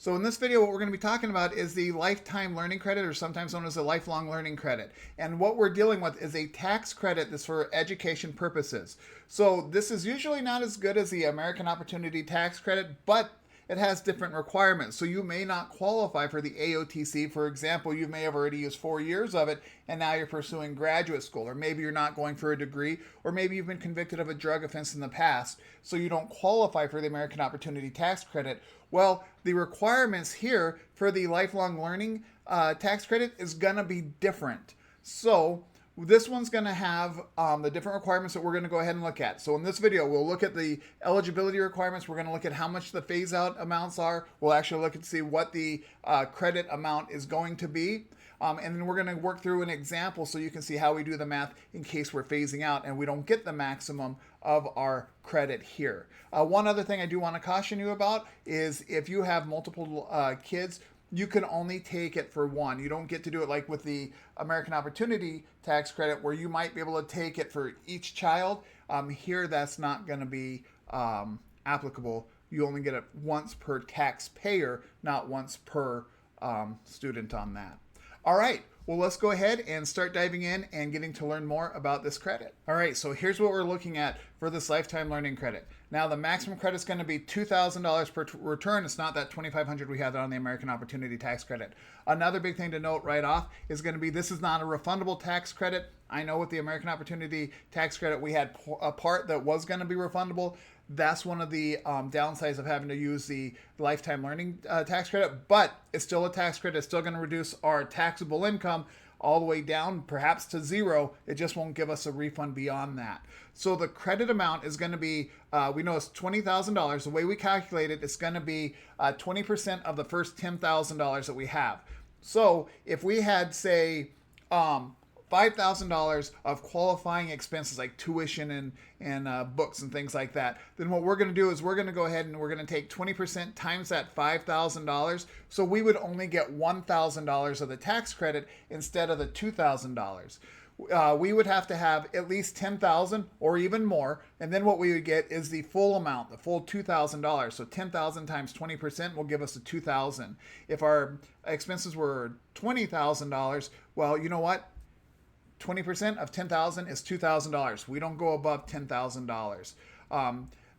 So in this video, what we're going to be talking about is the lifetime learning credit, or sometimes known as a lifelong learning credit. And what we're dealing with is a tax credit that's for education purposes. So this is usually not as good as the American Opportunity Tax Credit, but it has different requirements. So you may not qualify for the AOTC. For example, you may have already used 4 years of it and now you're pursuing graduate school, or maybe you're not going for a degree, or maybe you've been convicted of a drug offense in the past, so you don't qualify for the American Opportunity Tax Credit. Well, the requirements here for the lifelong learning tax credit is going to be different. So this one's going to have the different requirements that we're going to go ahead and look at. So in this video, we'll look at the eligibility requirements. We're going to look at how much the phase out amounts are. We'll actually look and see what the credit amount is going to be. And then we're going to work through an example so you can see how we do the math in case we're phasing out and we don't get the maximum of our credit here. One other thing I do want to caution you about is if you have multiple kids, you can only take it for one. You don't get to do it like with the American Opportunity Tax Credit where you might be able to take it for each child. Here, that's not going to be applicable. You only get it once per taxpayer, not once per student on that. All right, well, let's go ahead and start diving in and getting to learn more about this credit. All right, so here's what we're looking at for this lifetime learning credit. Now, the maximum credit is going to be $2,000 per return. It's not that $2,500 we have on the American Opportunity Tax Credit. Another big thing to note right off is going to be this is not a refundable tax credit. I know with the American Opportunity Tax Credit, we had a part that was going to be refundable. That's one of the downsides of having to use the lifetime learning tax credit, but it's still a tax credit. It's still going to reduce our taxable income all the way down, perhaps to zero. It just won't give us a refund beyond that. So the credit amount is going to be, we know it's $20,000. The way we calculate it, it's going to be 20% of the first $10,000 that we have. So if we had, say, $5,000 of qualifying expenses like tuition and books and things like that, then what we're going to do is we're going to go ahead and we're going to take 20% times that $5,000. So we would only get $1,000 of the tax credit instead of the $2,000. We would have to have at least $10,000 or even more, and then what we would get is the full amount, the full $2,000. So $10,000 times 20% will give us a $2,000. If our expenses were $20,000, well, you know what? 20% of $10,000 is $2,000. We don't go above $10,000.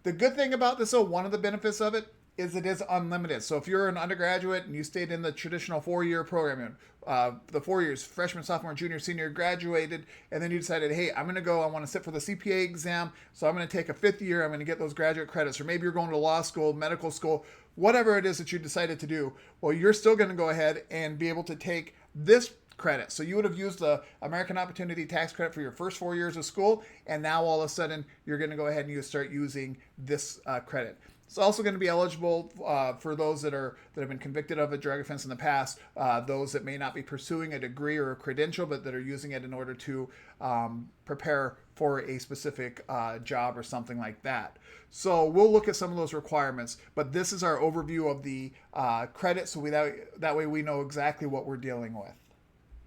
The good thing about this, though, one of the benefits of it is it is unlimited. So if you're an undergraduate and you stayed in the traditional 4-year program, the 4 years, freshman, sophomore, junior, senior, graduated, and then you decided, hey, I want to sit for the CPA exam, so I'm going to take a 5th year, I'm going to get those graduate credits, or maybe you're going to law school, medical school, whatever it is that you decided to do, well, you're still going to go ahead and be able to take this credit. So you would have used the American Opportunity Tax Credit for your first 4 years of school, and now all of a sudden you're going to go ahead and start using this credit. It's also going to be eligible for those that have been convicted of a drug offense in the past, those that may not be pursuing a degree or a credential, but that are using it in order to prepare for a specific job or something like that. So we'll look at some of those requirements, but this is our overview of the credit, so that way we know exactly what we're dealing with.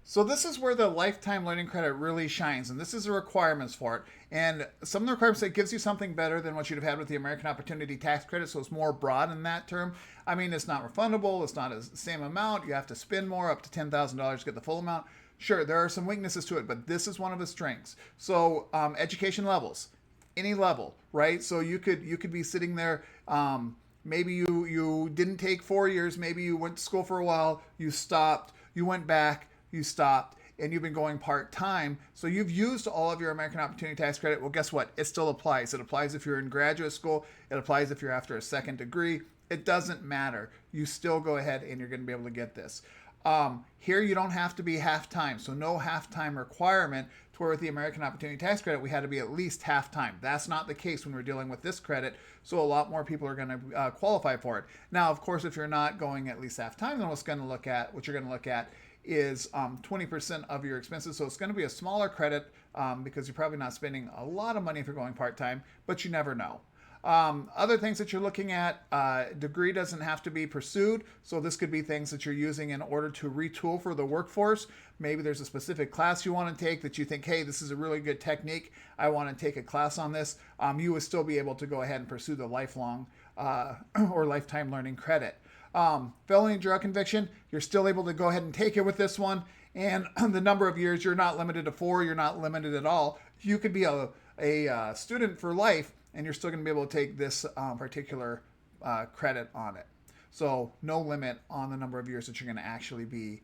So this is where the lifetime learning credit really shines, and this is the requirements for it. And some of the requirements, that gives you something better than what you'd have had with the American Opportunity Tax Credit, so it's more broad in that term. I mean, it's not refundable, it's not the same amount, you have to spend more, up to $10,000 to get the full amount. Sure, there are some weaknesses to it, but this is one of the strengths. So education levels, any level, right? So you could be sitting there, maybe you didn't take 4 years, maybe you went to school for a while, you stopped, you went back, you stopped, and you've been going part-time, so you've used all of your American Opportunity Tax Credit. Well, guess what? It still applies. It applies if you're in graduate school. It applies if you're after a second degree. It doesn't matter. You still go ahead and you're going to be able to get this. Here, you don't have to be half-time, so no half-time requirement, to where with the American Opportunity Tax Credit, we had to be at least half-time. That's not the case when we're dealing with this credit, so a lot more people are going to qualify for it. Now, of course, if you're not going at least half-time, then what you're going to look at is 20% of your expenses. So it's going to be a smaller credit because you're probably not spending a lot of money if you're going part-time, but you never know. Other things that you're looking at, degree doesn't have to be pursued. So this could be things that you're using in order to retool for the workforce. Maybe there's a specific class you want to take that you think, hey, this is a really good technique, I want to take a class on this. You would still be able to go ahead and pursue the lifelong or lifetime learning credit. Felony drug conviction, you're still able to go ahead and take it with this one. And the number of years, you're not limited to 4, you're not limited at all. You could be a student for life, and you're still going to be able to take this particular credit on it. So no limit on the number of years that you're going to actually be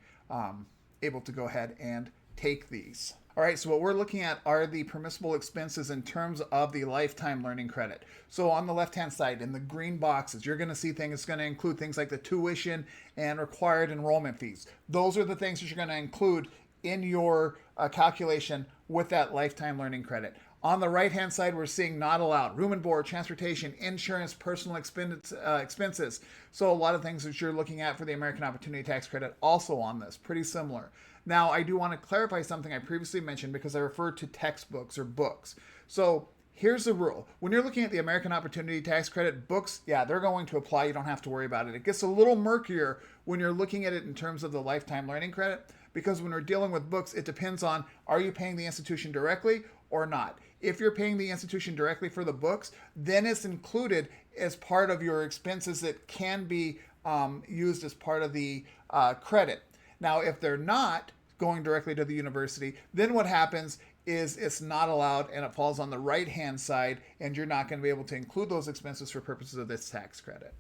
able to go ahead and take these. All right, so what we're looking at are the permissible expenses in terms of the lifetime learning credit. So on the left-hand side, in the green boxes, you're going to see things, it's going to include things like the tuition and required enrollment fees. Those are the things that you're going to include in your calculation with that lifetime learning credit. On the right-hand side, we're seeing not allowed: room and board, transportation, insurance, personal expenses. So a lot of things that you're looking at for the American Opportunity Tax Credit also on this, pretty similar. Now, I do want to clarify something I previously mentioned because I referred to textbooks or books. So here's the rule. When you're looking at the American Opportunity Tax Credit, books, yeah, they're going to apply. You don't have to worry about it. It gets a little murkier when you're looking at it in terms of the lifetime learning credit, because when we're dealing with books, it depends on, are you paying the institution directly or not? If you're paying the institution directly for the books, then it's included as part of your expenses that can be used as part of the credit. Now, if they're not going directly to the university, then what happens is it's not allowed and it falls on the right-hand side, and you're not going to be able to include those expenses for purposes of this tax credit.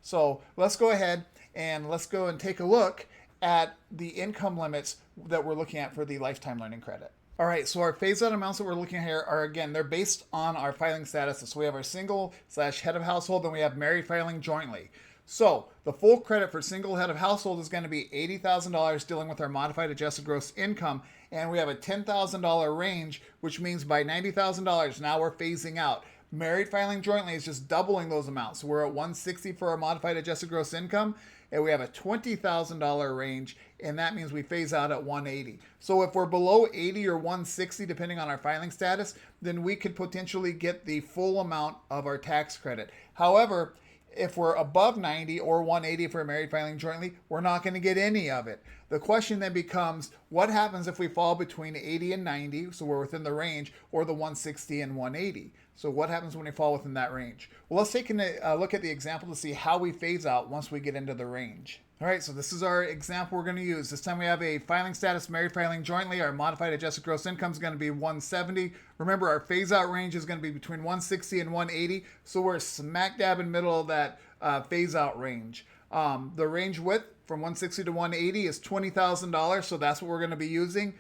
So let's go ahead and let's go and take a look at the income limits that we're looking at for the lifetime learning credit. All right, so our phase-out amounts that we're looking at here are, again, they're based on our filing status. So we have our single/head of household, then we have married filing jointly. So the full credit for single head of household is going to be $80,000 dealing with our modified adjusted gross income. And we have a $10,000 range, which means by $90,000, now we're phasing out. Married filing jointly is just doubling those amounts. So we're at $160 for our modified adjusted gross income, and we have a $20,000 range, and that means we phase out at $180. So if we're below $80 or $160, depending on our filing status, then we could potentially get the full amount of our tax credit. However, if we're above $90 or $180 for married filing jointly, we're not going to get any of it. The question then becomes, what happens if we fall between 80 and 90, so we're within the range, or the 160 and 180? So what happens when we fall within that range? Well, let's take a look at the example to see how we phase out once we get into the range. All right, so this is our example we're going to use. This time we have a filing status, married filing jointly. Our modified adjusted gross income is going to be 170. Remember, our phase out range is going to be between 160 and 180. So we're smack dab in the middle of that phase out range. The range width from 160 to 180 is $20,000. So that's what we're going to be using.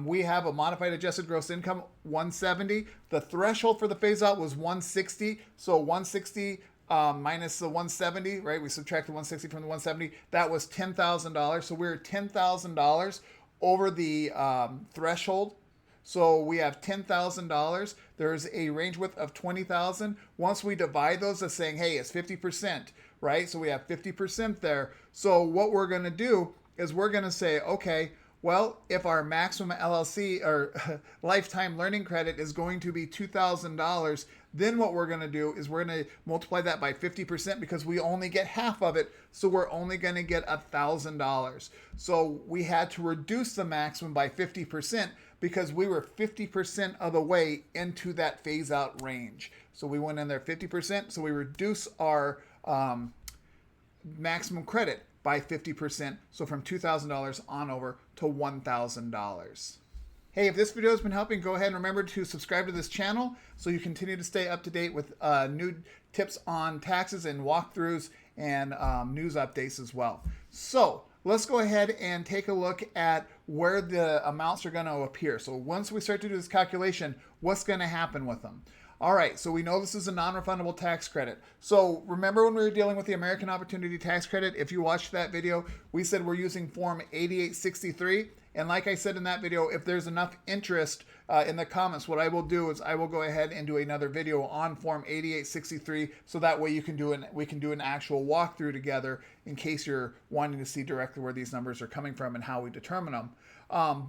We have a modified adjusted gross income, 170. The threshold for the phase out was 160. So 160 minus the 170, right? We subtract the 160 from the 170. That was $10,000. So we're $10,000 over the threshold. So we have $10,000. There's a range width of 20,000. Once we divide those, as saying, hey, it's 50%, right? So we have 50% there. So what we're going to do is we're going to say, okay, well, if our maximum LLC or lifetime learning credit is going to be $2,000, then what we're going to do is we're going to multiply that by 50% because we only get half of it. So we're only going to get $1,000. So we had to reduce the maximum by 50% because we were 50% of the way into that phase out range. So we went in there 50%. So we reduce our maximum credit by 50%. So from $2,000 on over to $1,000. Hey, if this video has been helping, go ahead and remember to subscribe to this channel so you continue to stay up to date with new tips on taxes and walkthroughs and news updates as well. So let's go ahead and take a look at where the amounts are going to appear. So once we start to do this calculation, what's going to happen with them? All right, so we know this is a non-refundable tax credit. So remember when we were dealing with the American Opportunity Tax Credit, if you watched that video, we said we're using Form 8863. And like I said in that video, if there's enough interest in the comments, what I will do is I will go ahead and do another video on Form 8863, so that way we can do an actual walkthrough together in case you're wanting to see directly where these numbers are coming from and how we determine them.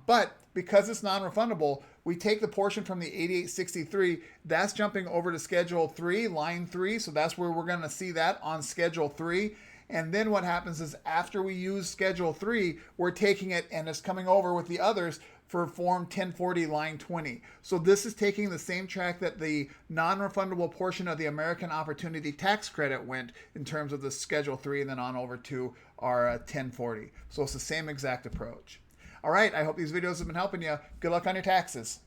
But because it's non-refundable, we take the portion from the 8863, that's jumping over to Schedule 3, Line 3, so that's where we're going to see that on Schedule 3. And then what happens is after we use Schedule 3, we're taking it and it's coming over with the others for Form 1040 line 20. So this is taking the same track that the non-refundable portion of the American Opportunity Tax Credit went in terms of the Schedule 3 and then on over to our 1040. So it's the same exact approach. All right, I hope these videos have been helping you. Good luck on your taxes.